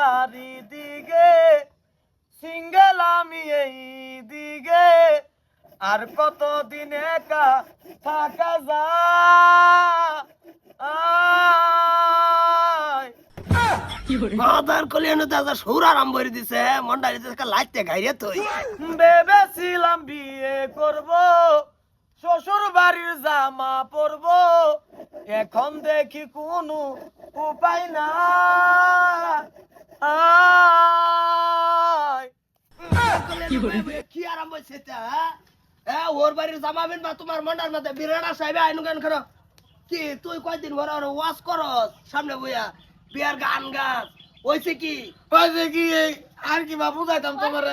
চারিদিকে সিঙ্গেল আমি এই দিকে আর কতদিন একা থাকা যায় মাদার কলিয়ানো দাদা সৌরা আরাম করে দিছে মন্ডারি থেকে লাইতে গাইরে তুই ভেবেছিলাম বিয়ে করব শ্বশুর বাড়ির জামা পরব এখন দেখি কোনো উপায় না কি আরাম হয়েছে ওর বাড়ির জামা বিনবা তোমার মন্ডার মধ্যে বিরাট সাহেব আইনু গান করো কি তুই কয়দিন ঘর ওয়াশ করস সামনে বইয়া বিয়ার গান গাছ হয়েছে কি আর কি বা বুঝাইতাম তোমার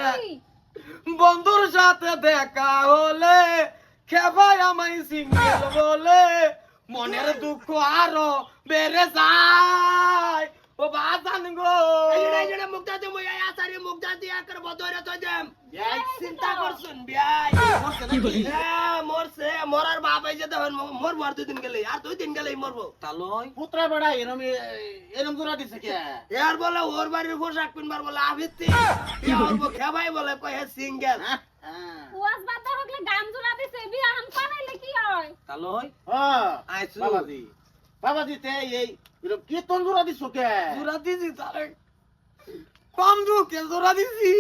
বন্ধুর সাথে দেখা হলে খেপাই আমায় সিঙ্গেল বলে মনের দুঃখ আরো বেড়ে যায় ও বাজান গো মুক্তা দিয়ে মই আচারি মুক্তা দিয়ে করে বদরে তো দেম চিন্তা করছুন বিয়াই মরছে মরার বাপ এই যে দেখেন মরবো আর 2 দিন গেলে আর 2 দিন গেলেই মরবো তালই পুত্রা বড়া এরম জোড়া দিছে কে এর বলে ওর বাড়ির পোশাক কিনবার বলে আভিতি খেবাই বলে কয়ে সিঙ্গেল ওয়াজ বাদ হকলে গান জোড়া দিছে বিয়া হাম পানাইলে কি হয় তালই আইছু বাবাজি তে এই কি তোন জোড়া দিছো কে জোড়া দিছি তারে কম দুকে জোড়া দিছি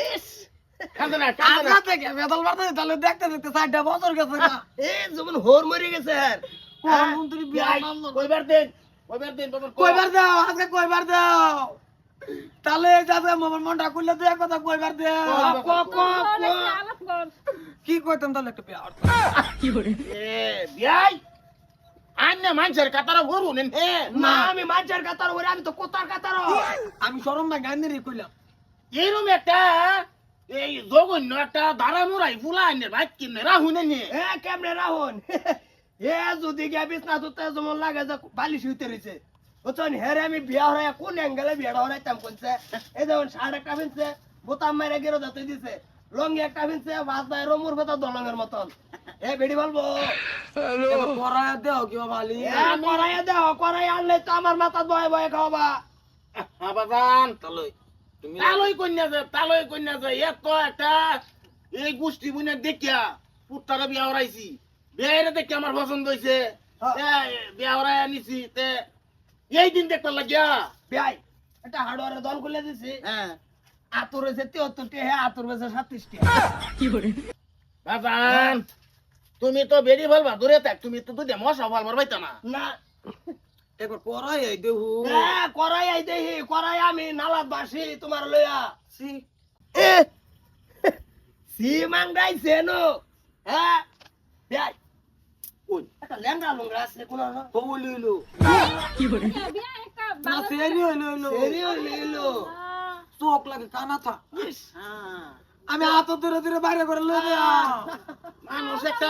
ইস কান্দনা কান্দনা থেকে বেদল বাড়তে তাহলে দেখতে দেখতে 4টা বছর গেছে না যেমন হোর মরে গেছে কোন মন্ত্রী বিয়া মানলো কয়বার দেন বাবা কয়বার দাও আজকে কয়বার দাও তাহলে যাবে আমার মনটা খুললে দুই কথা কয়বার দাও কি কইতাম তাহলে একটা বিয়া কি করে বিয়াই আন্নে মানুষের কাতারা হরু নেন হে না আমি মানুষের কাতার হরে আমি তো কোতার কাতার আমি শরম না গান্ধিরি কইলাম এরম একটা এই জগন্য একটা দাঁড়া মুরাই ফুলা আন্নের ভাই কিনে রাহুনে নে কেমনে রাহুন যদি গিয়া বিছনা তুতে যেমন লাগে যে বালিশ হইতে রয়েছে বুঝছেন হেরে আমি বিয়া হয়ে কোন অ্যাঙ্গেলে বিয়াটা হরাইতাম কোনছে এই যেমন শার্ট একটা পিনছে বোতাম মেরে গেরো যাতে দিছে লঙ্গি একটা পিনছে বাস ভাই রমুর ভেতর দলঙ্গের মতন বেড়ি বলবো করাইয়া দেও কি বালি করাইয়া দেও করাই আনলে তো আমার মাথা বয়ে বয়ে খাওয়াবা বাবাজান তালই কন্যা যে এত একটা এই গোষ্ঠী বুনে দেখিয়া পুত্তারা বিয়া হরাইছি বিয়ারে দেখে আমার পছন্দ হয়েছে বিয়া হরাই আনিছি তে এই দিন দেখতে লাগিয়া বিয়াই এটা হার্ডওয়ারের দল খুলে দিছি আতুর হয়েছে 73 টি আতুর হয়েছে 37 টি কি করে বাবান তুমি তো বেরি বলবা দূরে থাক তুমি তো দুধে মশা বলবার পাইতা না না একবার করাই আই দেহু করাই আই দেহি করাই আমি নালাত বাসি তোমার লইয়া সি মাংরাই সেনো বিয়াই ওই একটা লেঙ্গা লুঙ্গা আছে কোন তো বলিলো কি করে বিয়া একটা না সেরি হইলো চোখ লাগে কানা থা আমি হাত ধরে ধরে বাইরে করে লই দেয়া মানুষ একটা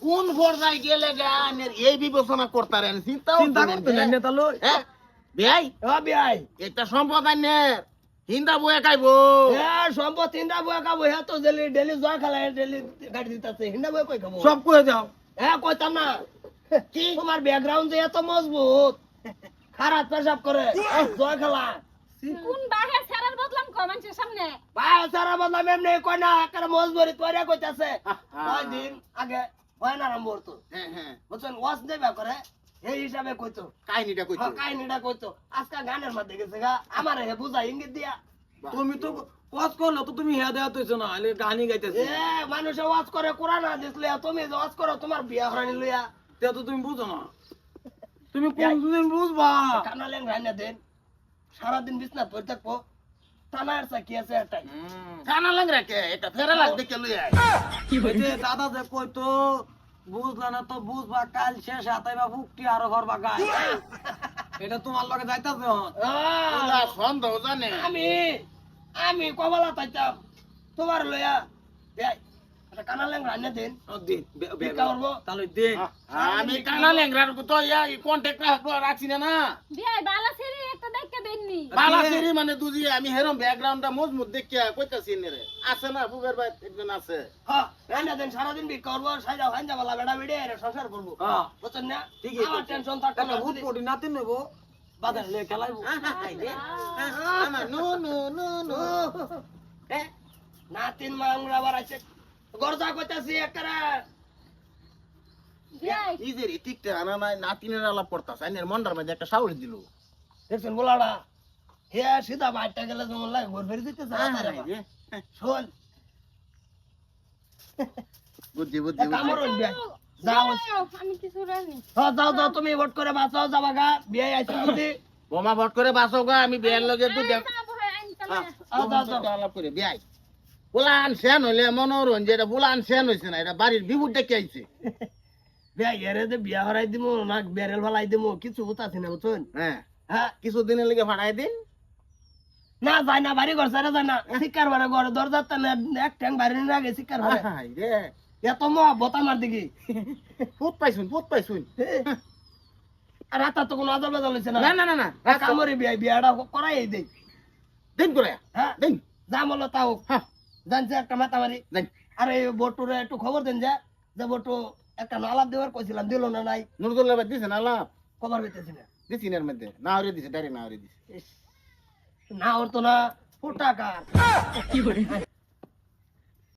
কোন পর্যায়ে গেলে গানের এই বিবেচনা করতারেন চিন্তা করতে না নেতা লই বিয়াই বিয়াই একটা সম্পদ আইনের হিন্দা বয়ে খাইবো সম্পদ হিন্দা বয়ে খাবো তো ডেলি জয় খেলায় ডেলি গাড়ি দিতেছে হিন্দা বয়ে কই খাবো সব কয়ে যাও কইতাম না কি তোমার ব্যাকগ্রাউন্ড যে এত মজবুত খারাপ পেশাব করে জয় খেলা কোন বাহের ছাড়ার বদলাম কমানছে সামনে বাহের ছাড়ার বদলাম এমনি কই না একটা মজবুরি তৈরি কইতাছে কয় দিন আগে হয় না আরম্ভ করতো বুঝছেন ওয়াজ দেবা করে এই হিসাবে কইতো কাহিনীটা কইতো আজকে গানের মধ্যে গেছে গা আমার হে বুঝা ইঙ্গিত দিয়া তুমি তো ওয়াজ করলো তো তুমি হেয়া দেয়া তৈছো না আলে গানি গাইতেছে মানুষে ওয়াজ করে কোরআন হাদিস লইয়া তুমি ওয়াজ করো তোমার বিয়া হরানি লইয়া তে তো তুমি বুঝো না তুমি কোনদিন বুঝবা কানা লেন রাইনা দেন সারা দিন বিছনা পড়ে থাকবো টানার চাকি আছে এটাই কানা লাংরা কে এটা ফেরা লাগ দেখে লই আই কি হইছে দাদা যে কইতো বুঝলা না তো বুঝবা কাল শেষ হাতাইবা ফুকটি আরো ঘরবা গায় এটা তোমার লগে যাইতাছে ওলা সন্দেহ জানে আমি কবালা তাইতাম তোমার লইয়া এই এটা কানা লেংরা আনে দেন দিন বেকা করব তাহলে দেন আমি কানা লেংরার তো ইয়া কন্টাক্ট রাখছি না বিয়া বালা সেরি একটা দেখকে দেননি বালা সেরি মানে দুজি আমি হেরম ব্যাকগ্রাউন্ডটা মজবুত দেখিয়া কইতাছি নেরে আছে না বুবের ভাই একজন আছে আনে দেন সারা দিন বেকা করব সাইজা হাঞ্জা বালা বেড়া বেড়ে এর সংসার করব বুঝছেন না ঠিক আছে আমার টেনশন থাকবে না ভূত পড়ি নাতে নেব বাজারে লয়ে খেলাইবো আমার নো নো নো নো নাতিন মাংরা বাড়াইছে গরজা কইতাছি একরা বিয়াই ইজের টিকটা আনা নাই নাতিনের আলাপ করতাছ আইনের মন্ডার মধ্যে একটা সাউরি দিল দেখছেন বলাড়া হে সিধা বাইটা গেলে যেমন লাগে ঘর ফেরি দিতে শোন বুদ্ধি বুদ্ধি কামড়ন বিয়া যাও আমি কিছু রানি যাও যাও তুমি ভোট করে বাঁচাও যাবা গা বিয়ে আইছে যদি বোমা ভট করে বাসো গা আমি বিয়ের লগে তো দেখ যাও যাও আলাপ করে বিয়াই বুলান সেন হইলে মনোরঞ্জন যেটা বুলান সেন হইছে না এটা বাড়ির বিভুর ডেকে আইছে বিয়া এরে যে বিয়া হরাই দিমু না বেরেল ফেলাই দিমু কিছু হতাছি না বুঝছেন হ্যাঁ হ্যাঁ কিছুদিনের লেগে ফাটাই দিন না যায় না বাড়ি ঘর সারা যায় না শিকার বারে ঘর দরজা টানে এক ট্যাং বাইরে নিয়ে আগে শিকার বারে হাই রে এত মহব্বত আমার দিকে ফুট পাইছুন আর রাতা তো কোনো আদল বাদল হয়েছে না না না না না কামড়ে বিয়াটা করাই দেই দিন করে হ্যাঁ দিন যা বলো তাও হ্যাঁ জানছে একটা মাথা মারি দিন আরে বটুরে একটু খবর দেন যে বটু একটা নালাপ দেওয়ার কইছিলাম দিল না নাই নুরুল্লাহ ভাই দিছে না লাভ খবর পেতেছি না দিছিনের মধ্যে না হরে দিছে ডাইরেক্ট না হরে দিছে ইস, না ওর তো না ফুটাকা